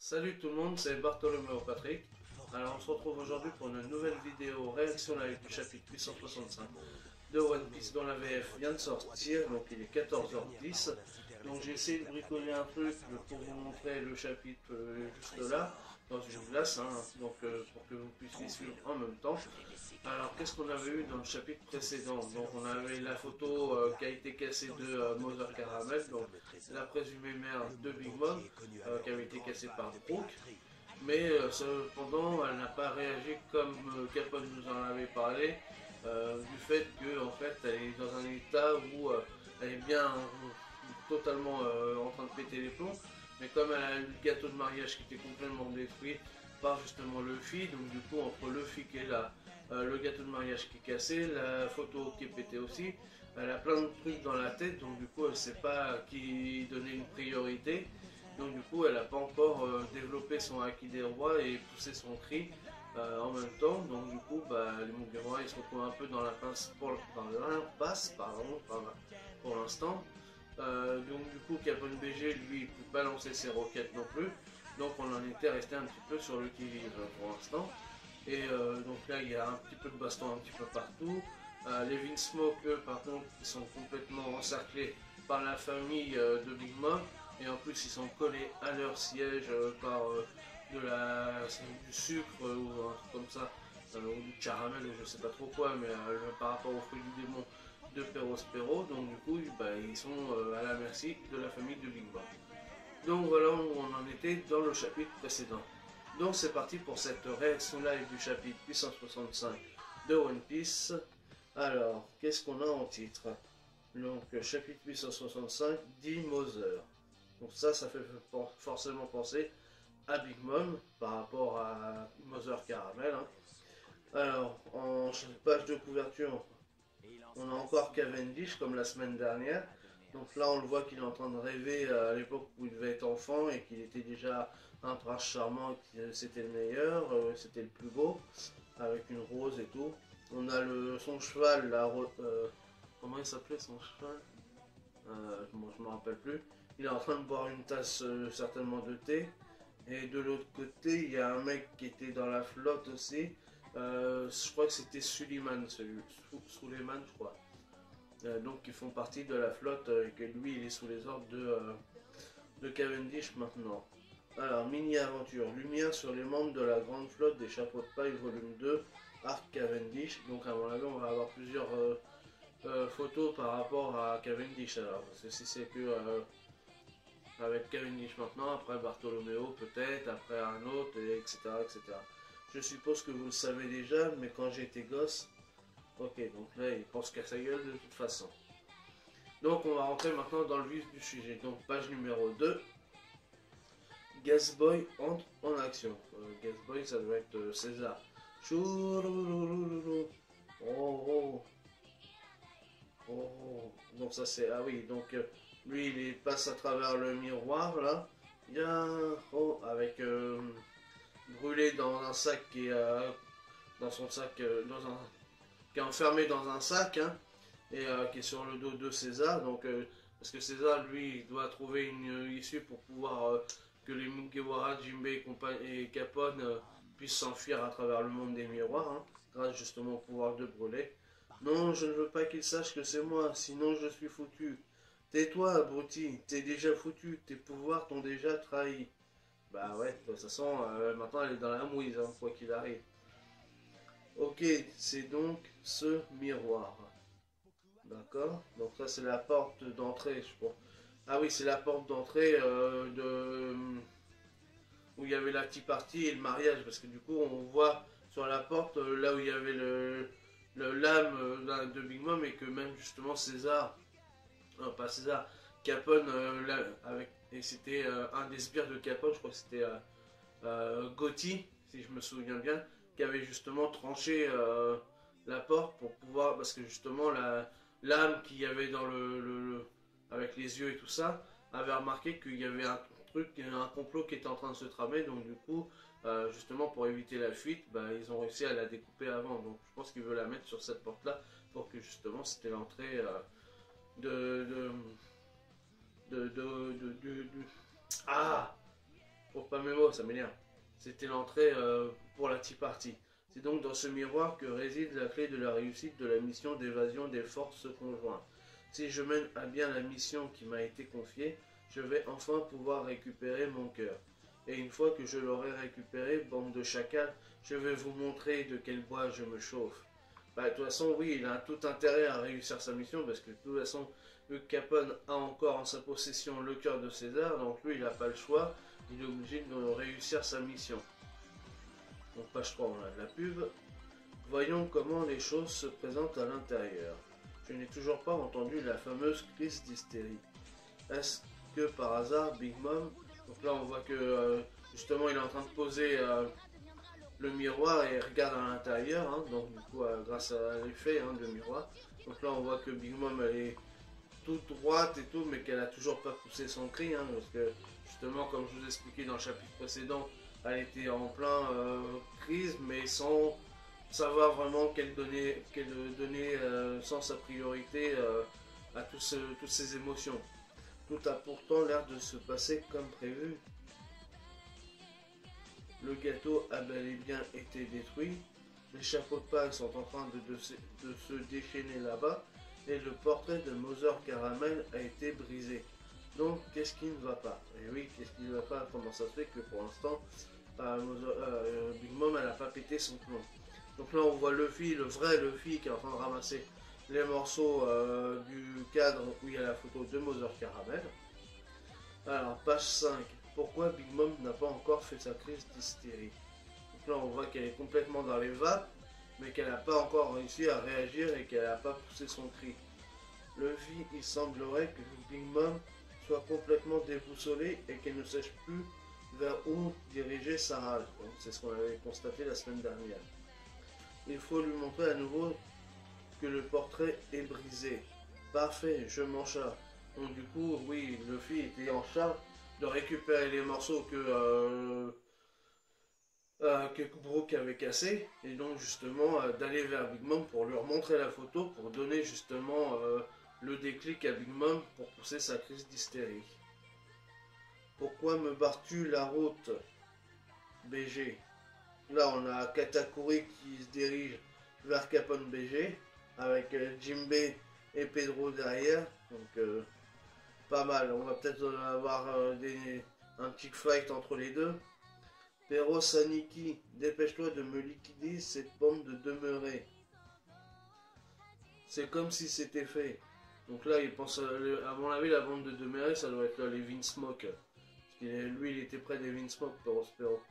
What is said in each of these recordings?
Salut tout le monde, c'est Bartholoméo Patrick. Alors on se retrouve aujourd'hui pour une nouvelle vidéo réaction live du chapitre 865 de One Piece dont la VF vient de sortir, donc il est 14h10. Donc j'ai essayé de bricoler un truc pour vous montrer le chapitre juste là, dans une glace, hein, donc pour que vous puissiez suivre en même temps. Alors qu'est-ce qu'on avait eu dans le chapitre précédent? Donc on avait la photo qui a été cassée de Mother Caramel, donc la présumée mère de Big Mom, qui avait été cassée par Brook. Mais cependant, elle n'a pas réagi comme Capone nous en avait parlé, du fait que en fait, elle est dans un état où elle est bien totalement en train de péter les plombs. Mais comme elle a eu le gâteau de mariage qui était complètement détruit par justement Luffy, donc du coup entre Luffy qui est là, le gâteau de mariage qui est cassé, la photo qui est pétée aussi, elle a plein de trucs dans la tête, donc du coup elle ne sait pas qui donner une priorité. Donc du coup, elle n'a pas encore développé son acquis des rois et poussé son cri en même temps. Donc du coup, les Mugiwara ils se retrouvent un peu dans l'impasse pour l'instant. Donc du coup, Capone BG, lui, il ne peut pas lancer ses roquettes non plus. Donc on en était resté un petit peu sur le qui-vive pour l'instant. Et donc là, il y a un petit peu de baston un petit peu partout. Les Vinsmoke, eux, par contre, ils sont complètement encerclés par la famille de Big Mom. Et en plus, ils sont collés à leur siège par du sucre ou un truc comme ça, ou du caramel ou je sais pas trop quoi, mais par rapport aux fruits du démon de Perospero. Donc du coup, ils sont à la merci de la famille de Big Mom. Donc voilà où on en était dans le chapitre précédent. Donc c'est parti pour cette réaction live du chapitre 865 de One Piece. Alors, qu'est-ce qu'on a en titre? Donc chapitre 865, dit Mother. Donc ça fait forcément penser à Big Mom par rapport à Mother Caramel. Hein. Alors, en page de couverture, on a encore Cavendish comme la semaine dernière. Donc là, on le voit qu'il est en train de rêver à l'époque où il devait être enfant et qu'il était déjà un prince charmant, que c'était le meilleur, c'était le plus beau, avec une rose et tout. On a son cheval, comment il s'appelait son cheval? Je me rappelle plus. Il est en train de boire une tasse certainement de thé. Et de l'autre côté, il y a un mec qui était dans la flotte aussi. Je crois que c'était Suleiman, Suleiman, je crois. Donc ils font partie de la flotte et que lui il est sous les ordres de Cavendish maintenant. Alors, mini-aventure, lumière sur les membres de la grande flotte des chapeaux de paille volume 2, Arc Cavendish. Donc à mon avis on va avoir plusieurs photos par rapport à Cavendish alors. Parce que si c'est que avec Cavendish maintenant, après Bartholoméo peut-être, après un autre, etc., etc. Je suppose que vous le savez déjà, mais quand j'étais gosse, ok, donc là il pense qu'à sa gueule de toute façon. Donc on va rentrer maintenant dans le vif du sujet. Donc page numéro 2. Gasboy entre en action. Gasboy ça doit être César. Chourourourourou. Oh oh. Oh oh. Donc ça c'est... Ah oui, donc lui il passe à travers le miroir là. Oh, avec brûlé dans un sac qui est dans son sac, qui est enfermé dans un sac. Hein, et qui est sur le dos de César. Donc, parce que César, lui, il doit trouver une issue pour pouvoir que les Mugiwara, Jinbe et Capone puissent s'enfuir à travers le monde des miroirs, hein, grâce justement au pouvoir de brûler. Non, je ne veux pas qu'il sache que c'est moi, sinon je suis foutu. Tais-toi, abruti, t'es déjà foutu, tes pouvoirs t'ont déjà trahi. Bah ouais, de toute façon, maintenant elle est dans la mouise, hein, quoi qu'il arrive. Ok, c'est donc ce miroir. D'accord. Donc ça c'est la porte d'entrée, je crois. Ah oui, c'est la porte d'entrée où il y avait la petite partie et le mariage, parce que du coup on voit sur la porte là où il y avait le lame de Big Mom et que même justement César, non pas César, Capone et c'était un des sbires de Capone, je crois que c'était Gotti, si je me souviens bien, qui avait justement tranché la porte pour pouvoir, parce que justement l'âme qu'il y avait dans avec les yeux et tout ça, avait remarqué qu'il y avait un truc, un complot qui était en train de se tramer, donc du coup, justement pour éviter la fuite, ils ont réussi à la découper avant, donc je pense qu'il veut la mettre sur cette porte là pour que justement c'était l'entrée de, de, de, de, de, de, ah, ok, pas mes mots, ça m'énerve. C'était l'entrée pour la Tea Party. C'est donc dans ce miroir que réside la clé de la réussite de la mission d'évasion des forces conjointes. Si je mène à bien la mission qui m'a été confiée, je vais enfin pouvoir récupérer mon cœur. Et une fois que je l'aurai récupéré, bande de chacals, je vais vous montrer de quel bois je me chauffe. Bah, de toute façon, oui, il a tout intérêt à réussir sa mission, parce que de toute façon, Luke Capone a encore en sa possession le cœur de César, donc lui, il n'a pas le choix, il est obligé de réussir sa mission. Donc page 3, on a de la pub. Voyons comment les choses se présentent à l'intérieur. Je n'ai toujours pas entendu la fameuse crise d'hystérie. Est-ce que par hasard Big Mom... Donc là on voit que justement il est en train de poser le miroir et regarde à l'intérieur, hein, donc du coup grâce à l'effet de miroir. Donc là on voit que Big Mom elle est toute droite et tout, mais qu'elle a toujours pas poussé son cri, parce que justement comme je vous expliquais dans le chapitre précédent, elle était en plein crise, mais sans savoir vraiment qu'elle donnait sans sa priorité à toutes ses émotions. Tout a pourtant l'air de se passer comme prévu. Le gâteau a bel et bien été détruit, les chapeaux de paille sont en train de se déchaîner là-bas, et le portrait de Mother Caramel a été brisé. Donc, qu'est-ce qui ne va pas? Et oui, qu'est-ce qui ne va pas? Comment ça se fait que pour l'instant, Big Mom, elle n'a pas pété son plomb? Donc là, on voit Luffy, le vrai Luffy, qui est en train de ramasser les morceaux du cadre où il y a la photo de Mother Caramel. Alors, page 5. Pourquoi Big Mom n'a pas encore fait sa crise d'hystérie? Donc là, on voit qu'elle est complètement dans les vapes, mais qu'elle n'a pas encore réussi à réagir et qu'elle n'a pas poussé son cri. Luffy, il semblerait que Big Mom soit complètement déboussolée et qu'elle ne sache plus vers où diriger sa rage. C'est ce qu'on avait constaté la semaine dernière. Il faut lui montrer à nouveau que le portrait est brisé. Parfait, je m'en charge. Donc du coup, oui, Luffy était en charge de récupérer les morceaux que Brook avait cassé, et donc justement d'aller vers Big Mom pour lui remontrer la photo, pour donner justement le déclic à Big Mom pour pousser sa crise d'hystérie. Pourquoi me barres-tu la route, BG? Là on a Katakuri qui se dirige vers Capone BG, avec Jinbei et Pedro derrière, donc pas mal, on va peut-être avoir un petit fight entre les deux. Pero Saniki, dépêche-toi de me liquider cette bande de demeurés. C'est comme si c'était fait. Donc là, il pense, à mon avis, la bande de demeurés, ça doit être là, les Vinsmoke. Parce que lui, il était près des Vinsmoke, Spero.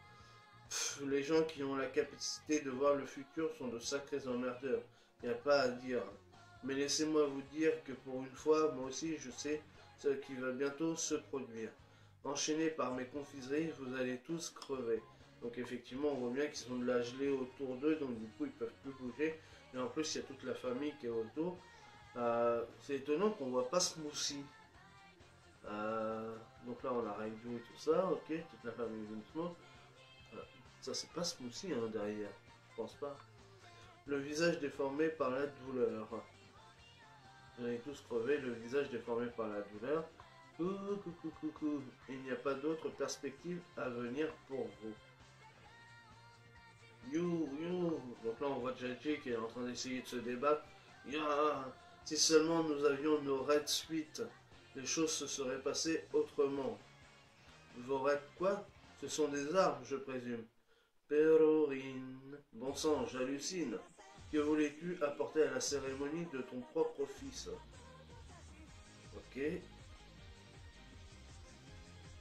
Les gens qui ont la capacité de voir le futur sont de sacrés emmerdeurs. Il n'y a pas à dire. Mais laissez-moi vous dire que pour une fois, moi aussi, je sais ce qui va bientôt se produire. Enchaînés par mes confiseries, vous allez tous crever. Donc effectivement, on voit bien qu'ils sont de la gelée autour d'eux, donc du coup, ils peuvent plus bouger. Et en plus, il y a toute la famille qui est autour. C'est étonnant qu'on voit pas Smoothie. Donc là, on a Raiju et tout ça, ok, toute la famille Vinsmoke. Ça, c'est pas Smoothie derrière, je pense pas. Le visage déformé par la douleur. Vous allez tous crever, le visage déformé par la douleur. Coucou. Il n'y a pas d'autre perspective à venir pour vous. You. Donc là on voit Jaji qui est en train d'essayer de se débattre. Si seulement nous avions nos raids suite, les choses se seraient passées autrement. Vos raids quoi? Ce sont des armes, je présume. Perorine. Bon sang, j'hallucine. Que voulais-tu apporter à la cérémonie de ton propre fils? Ok.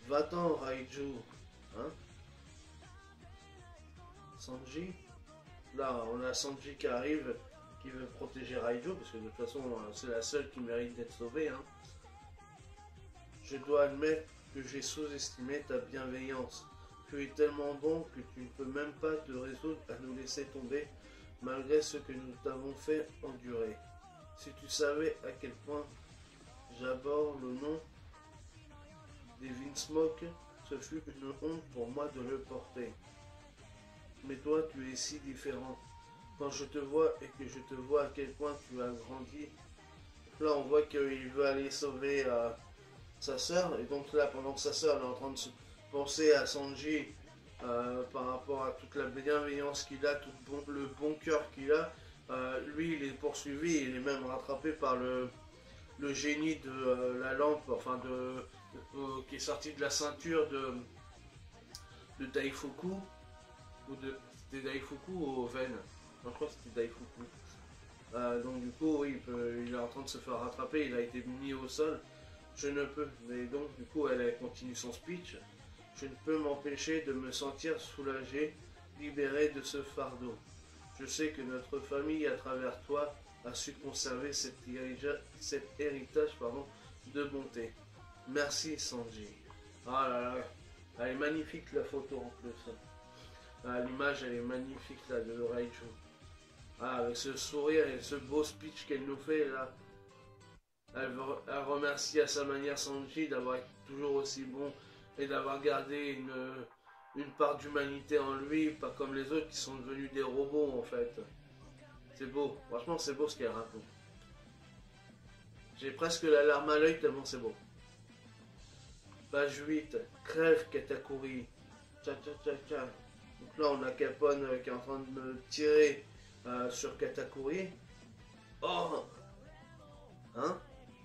Va-t'en, Raiju. Sanji. Là, on a Sanji qui arrive, qui veut protéger Raiju, parce que de toute façon, c'est la seule qui mérite d'être sauvée. Je dois admettre que j'ai sous-estimé ta bienveillance. Tu es tellement bon que tu ne peux même pas te résoudre à nous laisser tomber, malgré ce que nous t'avons fait endurer. Si tu savais à quel point j'aborde le nom des Vinsmoke, ce fut une honte pour moi de le porter. Mais toi, tu es si différent. Quand je te vois et que je te vois à quel point tu as grandi, là on voit qu'il veut aller sauver sa sœur, et donc là pendant que sa sœur est en train penser à Sanji par rapport à toute la bienveillance qu'il a, le bon cœur qu'il a. Lui, il est poursuivi, il est même rattrapé par le génie de la lampe, enfin qui est sorti de la ceinture de Daifuku, c'était Daifuku ou Oven. Non, je crois que c'était Daifuku. Donc du coup, oui, il est en train de se faire rattraper, il a été mis au sol. Je ne peux, mais donc du coup, elle continue son speech. Je ne peux m'empêcher de me sentir soulagé, libéré de ce fardeau. Je sais que notre famille, à travers toi, a su conserver cet héritage de bonté. Merci Sanji. Ah là là, elle est magnifique la photo en plus. Ah, l'image elle est magnifique là de Raichu. Ah, avec ce sourire et ce beau speech qu'elle nous fait là. Elle remercie à sa manière Sanji d'avoir été toujours aussi bon et d'avoir gardé une part d'humanité en lui, pas comme les autres qui sont devenus des robots en fait. C'est beau, franchement c'est beau ce qu'elle raconte. J'ai presque la larme à l'œil tellement c'est beau. Page 8, crève Katakuri. Tcha tcha tcha tcha. Donc là on a Capone qui est en train de me tirer sur Katakuri. Oh, hein.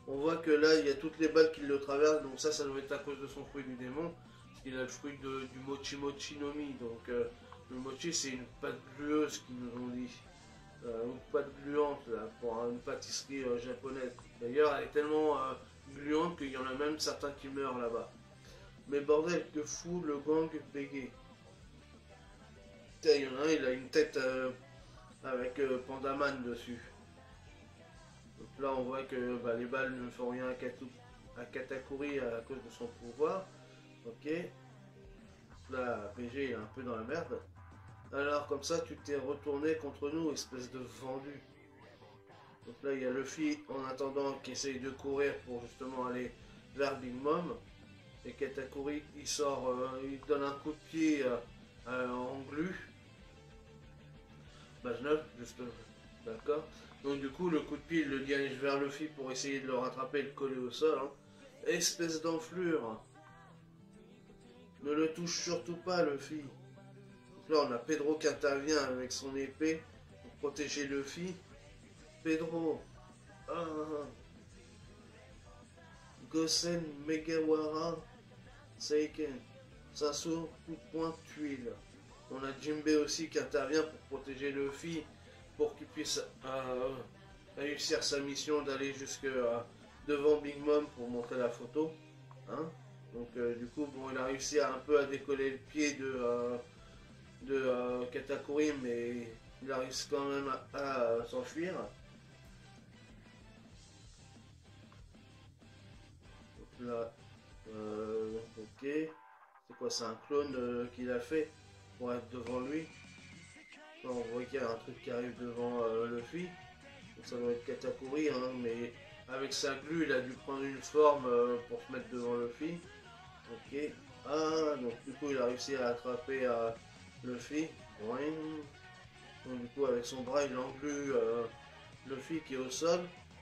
On voit que là il y a toutes les balles qui le traversent, donc ça doit être à cause de son fruit du démon. Parce qu'il a le fruit du Mochi Mochi no Mi. Donc le mochi c'est une pâte glueuse qu'ils nous ont dit. Une pâte gluante là, pour une pâtisserie japonaise. D'ailleurs elle est tellement gluante qu'il y en a même certains qui meurent là-bas. Mais bordel, que fou le gang bégué. Il y en a un, il a une tête avec Pandaman dessus. Donc là, on voit que les balles ne font rien à Katakuri à cause de son pouvoir. Ok. Là, PG il est un peu dans la merde. Alors, comme ça, tu t'es retourné contre nous, espèce de vendu. Donc là, il y a Luffy en attendant qui essaye de courir pour justement aller vers Big Mom. Et Katakuri, il sort, il donne un coup de pied en glu. Page 9, justement. D'accord. Donc du coup, le coup de pied, il le dirige vers Luffy pour essayer de le rattraper et le coller au sol. Hein. Espèce d'enflure. Ne le touche surtout pas, Luffy. Donc là, on a Pedro qui intervient avec son épée pour protéger Luffy. Pedro. Ah. Gosen Megawara Seiken. Sasso, coup de poing, tuile. On a Jinbei aussi qui intervient pour protéger Luffy, pour qu'il puisse réussir sa mission d'aller jusque devant Big Mom pour montrer la photo. Hein. Donc du coup, bon, il a réussi un peu à décoller le pied de Katakuri, mais il a réussi quand même à s'enfuir. Donc là, ok. C'est quoi, c'est un clone qu'il a fait pour être devant lui. Là, on voit qu'il y a un truc qui arrive devant Luffy. Donc ça doit être Katakuri, hein, mais avec sa glu, il a dû prendre une forme pour se mettre devant Luffy. Ok. Ah, donc du coup, il a réussi à attraper Luffy. Donc du coup, avec son bras, il englue Luffy qui est au sol.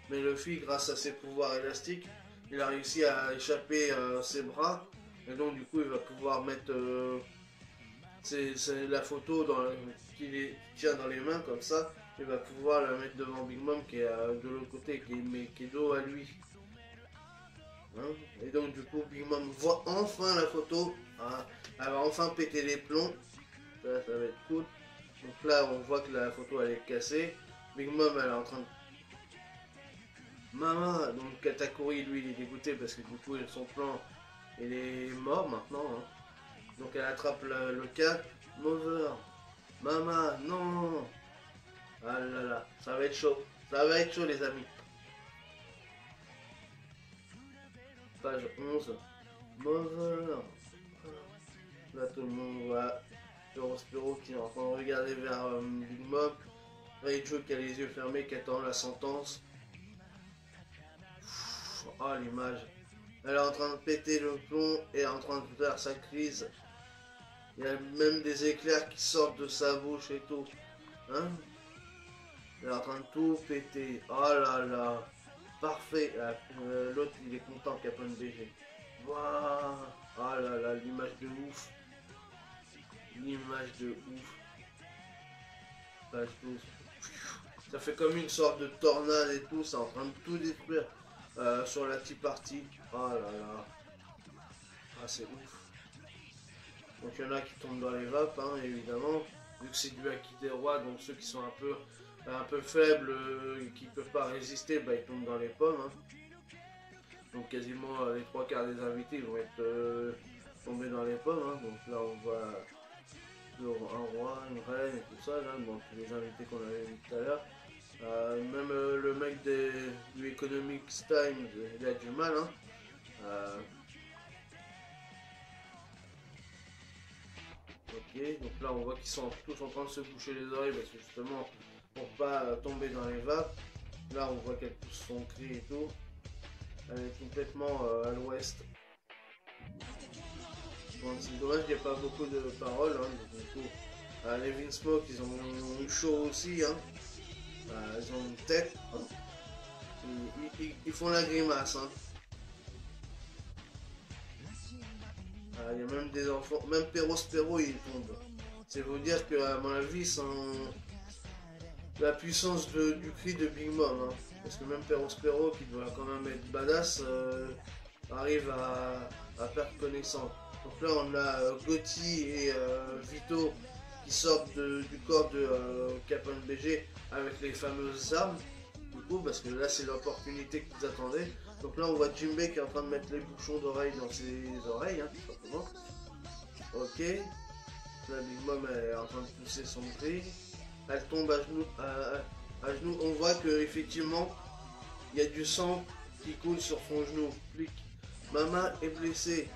Mais Luffy, grâce à ses pouvoirs élastiques, il a réussi à échapper ses bras. Et donc du coup, il va pouvoir mettre c'est la photo qu'il tient dans les mains comme ça. Il va pouvoir la mettre devant Big Mom qui est de l'autre côté, qui est dos à lui. Hein. Et donc du coup, Big Mom voit enfin la photo. Hein. Elle va enfin péter les plombs. Ça va être cool. Donc là, on voit que la photo elle est cassée. Big Mom elle est en train de... Maman, donc Katakuri lui il est dégoûté parce que du coup son plan il est mort maintenant. Hein. Donc elle attrape le cas. Mover. Maman, non. Ah là là, ça va être chaud. Ça va être chaud les amis. Page 11. Mover. Là tout le monde voit Spiro qui est en train de regarder vers Big Mom. Raichu qui a les yeux fermés, qui attend la sentence. Oh l'image. Elle est en train de péter le plomb et en train de faire sa crise. Il y a même des éclairs qui sortent de sa bouche et tout. Hein? Elle est en train de tout péter. Oh là là. Parfait. L'autre il est content, Capone BG. Waouh. Ah là là, l'image de ouf. L'image de ouf. Page 12. Ça fait comme une sorte de tornade et tout, c'est en train de tout détruire sur la Tea Party. Oh là là. Ah, c'est ouf. Donc il y en a qui tombent dans les vapes, hein, évidemment. Vu que c'est du Haki des rois, donc ceux qui sont un peu faibles, qui peuvent pas résister, bah, ils tombent dans les pommes. Hein. Donc quasiment les trois quarts des invités vont être tombés dans les pommes. Hein. Donc là on voit un roi, une reine et tout ça, là, bon, tous les invités qu'on avait vu tout à l'heure. Même le mec du Economics Times, il a du mal. Hein. Ok, donc là on voit qu'ils sont tous en train de se boucher les oreilles parce que justement pour pas tomber dans les vapes. Là on voit qu'elle pousse son cri et tout. Elle est complètement à l'ouest. Bon, c'est dommage qu'il n'y ait pas beaucoup de paroles. Hein, du coup, les Vinsmoke ils ont eu chaud aussi. Hein. Ils ont une tête. Hein. Ils font la grimace. Hein. Il y a même des enfants, même Perro il tombe. C'est vous dire que à mon avis, sans la puissance du cri de Big Mom, hein. Parce que même Perro qui doit quand même être badass, arrive à perdre connaissance. Donc là on a Gotti et Vito qui sortent du corps de Capone BG avec les fameuses armes. Du coup, parce que là c'est l'opportunité qu'ils attendaient. Donc là on voit Jimbei qui est en train de mettre les bouchons d'oreilles dans ses oreilles, hein, tout simplement. Ok. La Big Mom elle est en train de pousser son cri. Elle tombe à genoux. À genoux. On voit que effectivement il y a du sang qui coule sur son genou. Plic. Mama est blessée.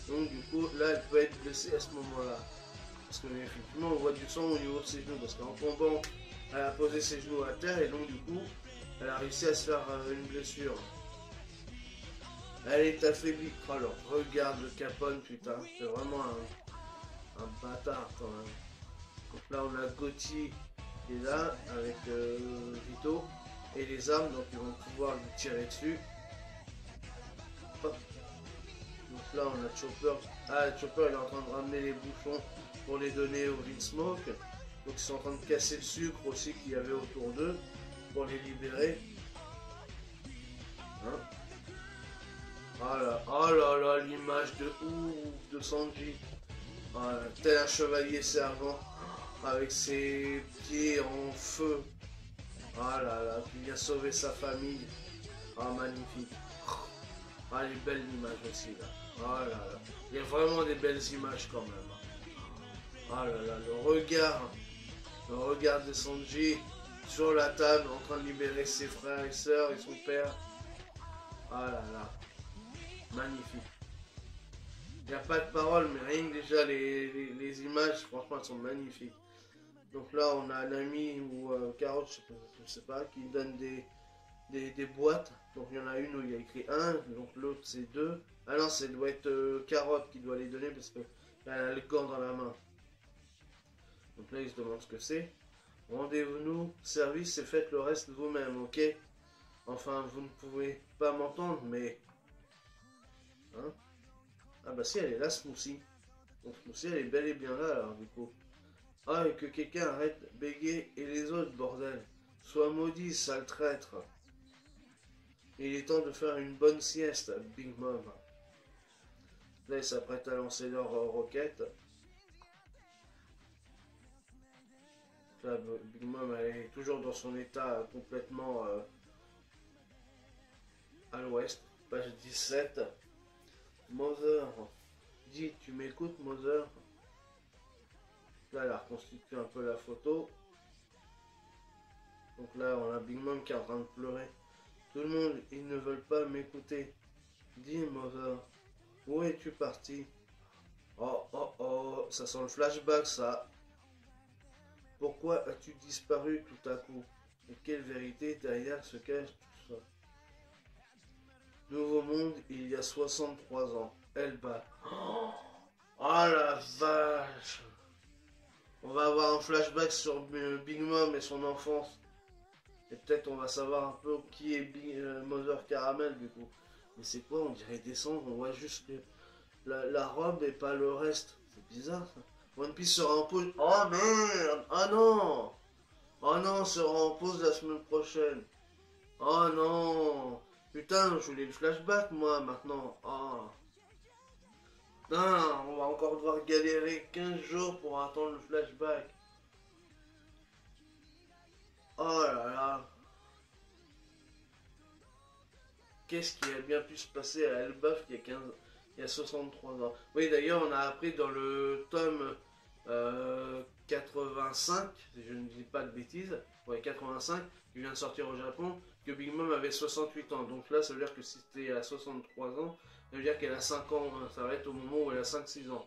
Donc du coup là elle peut être blessée à ce moment-là. Parce que effectivement on voit du sang au niveau de ses genoux. Parce qu'en tombant elle a posé ses genoux à terre et donc du coup elle a réussi à se faire une blessure. Elle est affaiblie. Alors regarde le Capone putain. C'est vraiment un bâtard quand même. Donc là on a Gotti qui est là avec Vito et les armes, donc ils vont pouvoir lui tirer dessus. Hop. Donc là on a Chopper. Ah, Chopper il est en train de ramener les bouchons pour les donner au Vinsmoke. Donc ils sont en train de casser le sucre aussi qu'il y avait autour d'eux pour les libérer. Hein, oh là là, l'image de ouf de Sanji. Ah, tel un chevalier servant avec ses pieds en feu. Ah là là, qui vient sauver sa famille. Ah, magnifique. Ah, les belles images aussi là. Ah là là. Il y a vraiment des belles images quand même. Ah là là, le regard de Sanji sur la table en train de libérer ses frères et sœurs et son père. Ah là là, magnifique. Il n'y a pas de parole, mais rien que déjà les images, franchement, elles sont magnifiques. Donc là, on a un ami ou Carotte, je sais pas, qui donne des boîtes. Donc il y en a une où il y a écrit 1, donc l'autre c'est 2. Ah non, ça doit être Carotte qui doit les donner parce qu'elle a le gant dans la main. Donc là, il se demande ce que c'est. Rendez-vous, service et faites le reste vous-même, ok? Enfin, vous ne pouvez pas m'entendre, mais... Hein? Ah bah si, elle est là, Smoothie. Donc Smoothie, elle est bel et bien là, alors, du coup. Ah, et que quelqu'un arrête Bégué et les autres, bordel. Sois maudit, sale traître. Il est temps de faire une bonne sieste, Big Mom. Là, ils s'apprêtent à lancer leur roquette. Là, Big Mom, elle est toujours dans son état complètement à l'ouest. Page 17. Mother. Dis, tu m'écoutes, Mother? Là, elle a reconstitué un peu la photo. Donc là, on a Big Mom qui est en train de pleurer. Tout le monde, ils ne veulent pas m'écouter. Dis, Mother, où es-tu parti? Oh, oh, oh, ça sent le flashback, ça. Pourquoi as-tu disparu tout à coup? Et quelle vérité derrière se cache tout ça? Nouveau monde, il y a 63 ans. Elle bat. Oh la vache! On va avoir un flashback sur Big Mom et son enfance. Et peut-être on va savoir un peu qui est Mother Caramel du coup. Mais c'est quoi? On dirait descendre, on voit juste la robe et pas le reste. C'est bizarre ça. One Piece sera en pause. Oh merde! Ah non! Oh non, sera en pause la semaine prochaine. Oh non! Putain, je voulais le flashback moi maintenant. Oh. Non, on va encore devoir galérer 15 jours pour attendre le flashback. Oh là là. Qu'est-ce qui a bien pu se passer à Elbaf il y a 63 ans. Oui, d'ailleurs, on a appris dans le tome 85, si je ne dis pas de bêtises, ouais, 85, qui vient de sortir au Japon, que Big Mom avait 68 ans. Donc là, ça veut dire que si c'était à 63 ans, ça veut dire qu'elle a 5 ans, hein. Ça va être au moment où elle a 5-6 ans.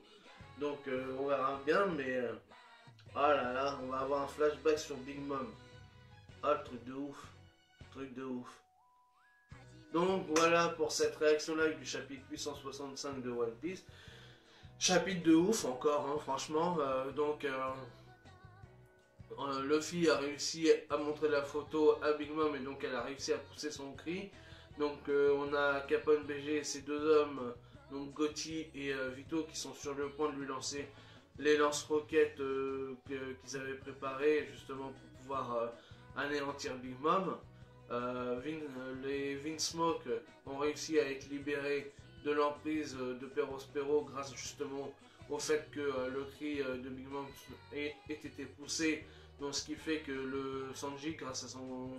Donc on verra bien, mais oh là là, on va avoir un flashback sur Big Mom. Ah, le truc de ouf. Truc de ouf. Donc voilà pour cette réaction live du chapitre 865 de One Piece. Chapitre de ouf encore, hein, franchement. Luffy a réussi à montrer la photo à Big Mom et donc elle a réussi à pousser son cri. Donc on a Capone BG et ses deux hommes, donc Gotti et Vito, qui sont sur le point de lui lancer les lance-roquettes qu'ils avaient préparées justement pour pouvoir anéantir Big Mom. Les Vinsmoke ont réussi à être libérés de l'emprise de Perospero grâce justement au fait que le cri de Big Mom ait été poussé. Donc ce qui fait que le Sanji, grâce à son...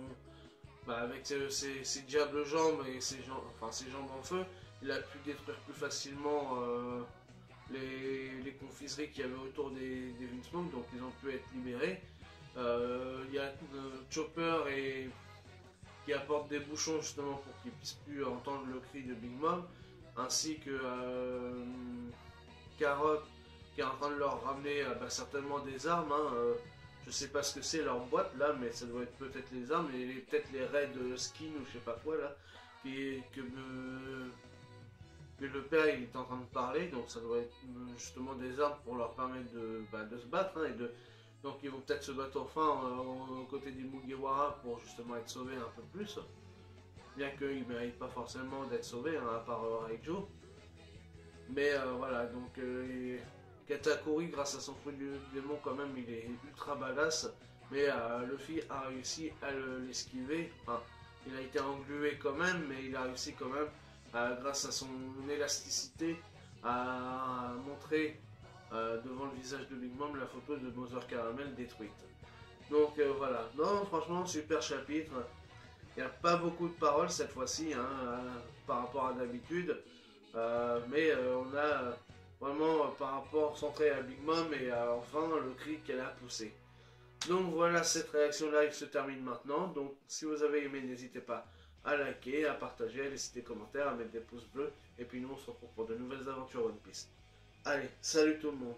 avec ses diables jambes et ses jambes en feu, il a pu détruire plus facilement les confiseries qu'il y avait autour des Vinsmoke, donc ils ont pu être libérés. Il y a Chopper qui apporte des bouchons justement pour qu'ils puissent plus entendre le cri de Big Mom, ainsi que Carrot qui est en train de leur ramener certainement des armes. Hein, je sais pas ce que c'est leur boîte là, mais ça doit être peut-être les armes et peut-être les raids skin ou je sais pas quoi là, que le père il est en train de parler, donc ça doit être justement des armes pour leur permettre de se battre, hein, donc ils vont peut-être se battre enfin aux côtés des Mugiwara pour justement être sauvés un peu plus, bien qu'ils ne méritent pas forcément d'être sauvés, hein, à part Raijo. Mais voilà, donc Katakuri, grâce à son fruit du démon, quand même, il est ultra badass. Mais Luffy a réussi à l'esquiver. Enfin, il a été englué quand même, mais il a réussi quand même, grâce à son élasticité, à montrer devant le visage de Big Mom la photo de Mother Caramel détruite. Donc voilà, non, franchement, super chapitre. Il n'y a pas beaucoup de paroles cette fois-ci, hein, par rapport à d'habitude. Mais on a vraiment par rapport centré à Big Mom et enfin le cri qu'elle a poussé. Donc voilà, cette réaction live se termine maintenant. Donc si vous avez aimé, n'hésitez pas à liker, à partager, à laisser des commentaires, à mettre des pouces bleus. Et puis nous on se retrouve pour de nouvelles aventures One Piece. Allez, salut tout le monde.